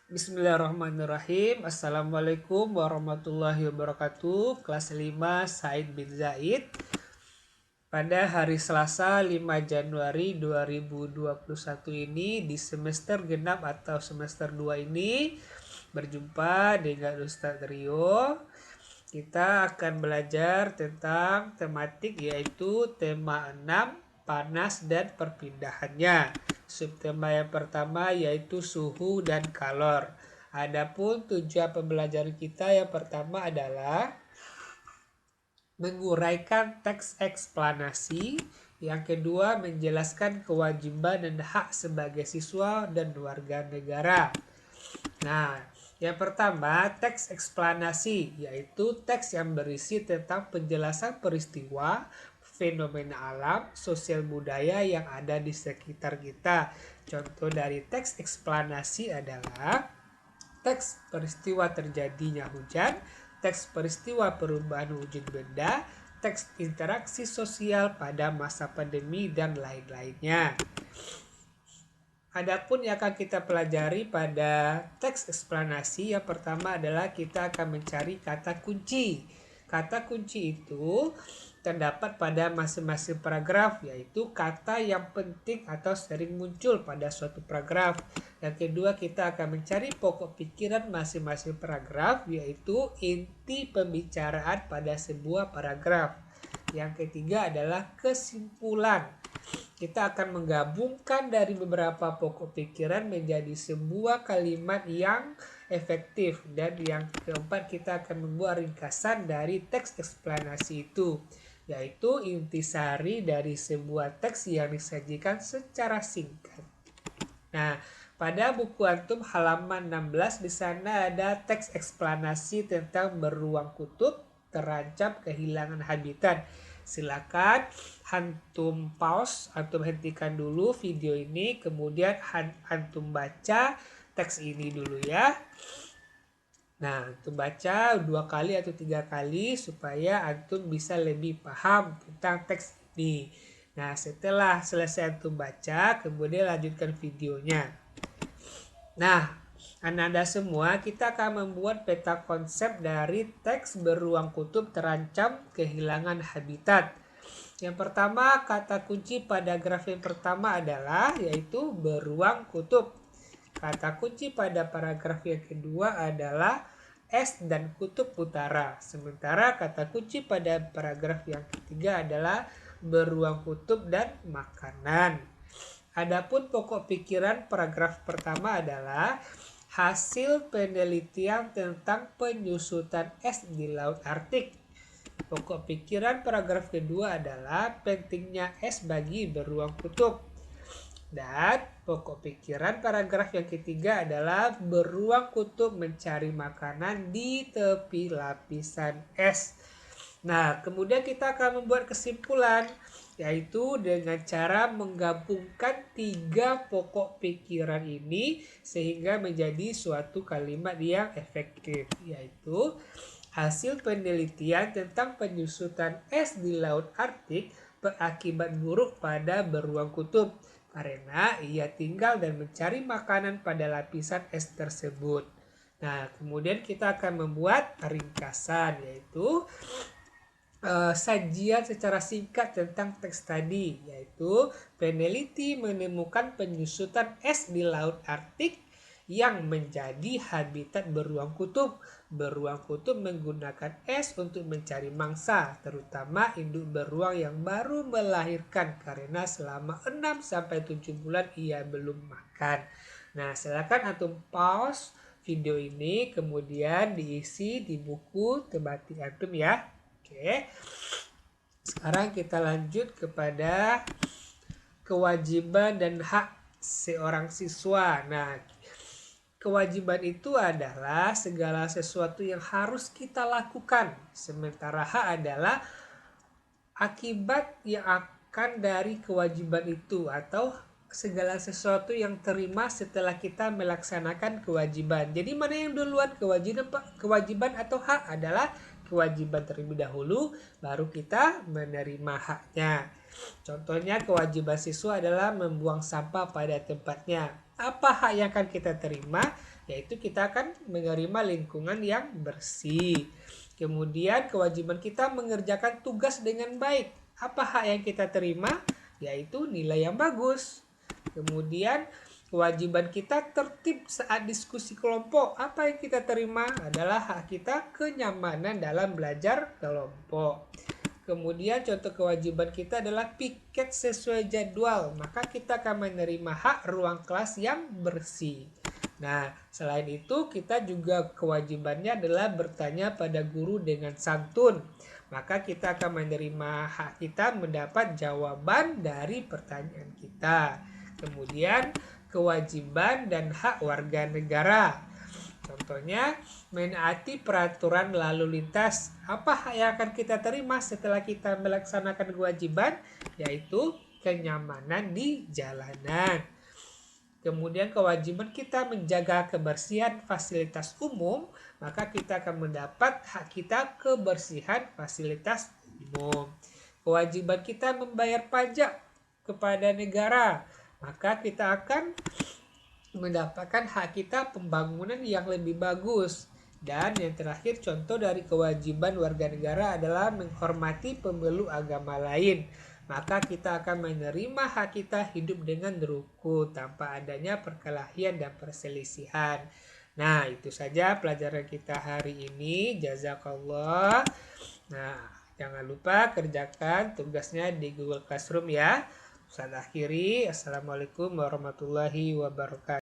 Bismillahirrahmanirrahim. Assalamualaikum warahmatullahi wabarakatuh. Kelas 5 Said bin Zaid. Pada hari Selasa 5 Januari 2021 ini di semester genap atau semester 2 ini berjumpa dengan Ustadz Rio. Kita akan belajar tentang tematik yaitu tema 6 panas dan perpindahannya. Subtema yang pertama yaitu suhu dan kalor. Adapun tujuan pembelajaran kita yang pertama adalah menguraikan teks eksplanasi. Yang kedua menjelaskan kewajiban dan hak sebagai siswa dan warga negara. Nah, yang pertama, teks eksplanasi, yaitu teks yang berisi tentang penjelasan peristiwa, fenomena alam, sosial budaya yang ada di sekitar kita. Contoh dari teks eksplanasi adalah teks peristiwa terjadinya hujan, teks peristiwa perubahan wujud benda, teks interaksi sosial pada masa pandemi, dan lain-lainnya. Adapun yang akan kita pelajari pada teks eksplanasi yang pertama adalah kita akan mencari kata kunci. Kata kunci itu terdapat pada masing-masing paragraf, yaitu kata yang penting atau sering muncul pada suatu paragraf. Yang kedua kita akan mencari pokok pikiran masing-masing paragraf, yaitu inti pembicaraan pada sebuah paragraf. Yang ketiga adalah kesimpulan. Kita akan menggabungkan dari beberapa pokok pikiran menjadi sebuah kalimat yang efektif. Dan yang keempat kita akan membuat ringkasan dari teks eksplanasi itu, yaitu intisari dari sebuah teks yang disajikan secara singkat. Nah, pada buku antum halaman 16 di sana ada teks eksplanasi tentang beruang kutub terancam kehilangan habitat. Silakan antum pause, antum hentikan dulu video ini, kemudian antum baca teks ini dulu ya. Nah, antum baca 2 kali atau 3 kali supaya antum bisa lebih paham tentang teks ini. Nah, setelah selesai antum baca, kemudian lanjutkan videonya. Nah, Anda semua, kita akan membuat peta konsep dari teks beruang kutub terancam kehilangan habitat. Yang pertama, kata kunci pada graf yang pertama adalah yaitu beruang kutub. Kata kunci pada paragraf yang kedua adalah es dan kutub utara. Sementara kata kunci pada paragraf yang ketiga adalah beruang kutub dan makanan. Adapun pokok pikiran paragraf pertama adalah hasil penelitian tentang penyusutan es di Laut Arktik. Pokok pikiran paragraf kedua adalah pentingnya es bagi beruang kutub. Dan pokok pikiran paragraf yang ketiga adalah beruang kutub mencari makanan di tepi lapisan es. Nah, kemudian kita akan membuat kesimpulan, yaitu dengan cara menggabungkan 3 pokok pikiran ini sehingga menjadi suatu kalimat yang efektif, yaitu hasil penelitian tentang penyusutan es di Laut Arktik berakibat buruk pada beruang kutub karena ia tinggal dan mencari makanan pada lapisan es tersebut. Nah, kemudian kita akan membuat ringkasan, yaitu sajian secara singkat tentang teks tadi, yaitu peneliti menemukan penyusutan es di Laut Arktik yang menjadi habitat beruang kutub. Beruang kutub menggunakan es untuk mencari mangsa, terutama induk beruang yang baru melahirkan karena selama 6-7 bulan ia belum makan. Nah, silakan antum pause video ini kemudian diisi di buku tematik antum ya. Oke. Sekarang kita lanjut kepada kewajiban dan hak seorang siswa. Nah, kewajiban itu adalah segala sesuatu yang harus kita lakukan. Sementara hak adalah akibat yang akan dari kewajiban itu atau segala sesuatu yang terima setelah kita melaksanakan kewajiban. Jadi mana yang duluan, kewajiban atau hak? Adalah kewajiban terlebih dahulu, baru kita menerima haknya. Contohnya kewajiban siswa adalah membuang sampah pada tempatnya. Apa hak yang akan kita terima? Yaitu kita akan menerima lingkungan yang bersih. Kemudian kewajiban kita mengerjakan tugas dengan baik. Apa hak yang kita terima? Yaitu nilai yang bagus. Kemudian kewajiban kita tertib saat diskusi kelompok. Apa yang kita terima adalah hak kita kenyamanan dalam belajar kelompok. Kemudian contoh kewajiban kita adalah piket sesuai jadwal. Maka kita akan menerima hak ruang kelas yang bersih. Nah, selain itu kita juga kewajibannya adalah bertanya pada guru dengan santun. Maka kita akan menerima hak kita mendapat jawaban dari pertanyaan kita. Kemudian kewajiban dan hak warga negara. Contohnya, menaati peraturan lalu lintas. Apa yang akan kita terima setelah kita melaksanakan kewajiban? Yaitu kenyamanan di jalanan. Kemudian kewajiban kita menjaga kebersihan fasilitas umum, maka kita akan mendapat hak kita kebersihan fasilitas umum. Kewajiban kita membayar pajak kepada negara, maka kita akan mendapatkan hak kita pembangunan yang lebih bagus. Dan yang terakhir, contoh dari kewajiban warga negara adalah menghormati pemeluk agama lain. Maka kita akan menerima hak kita hidup dengan rukun tanpa adanya perkelahian dan perselisihan. Nah, itu saja pelajaran kita hari ini. Jazakallah. Nah, jangan lupa kerjakan tugasnya di Google Classroom ya. Ustaz akhiri. Assalamualaikum warahmatullahi wabarakatuh.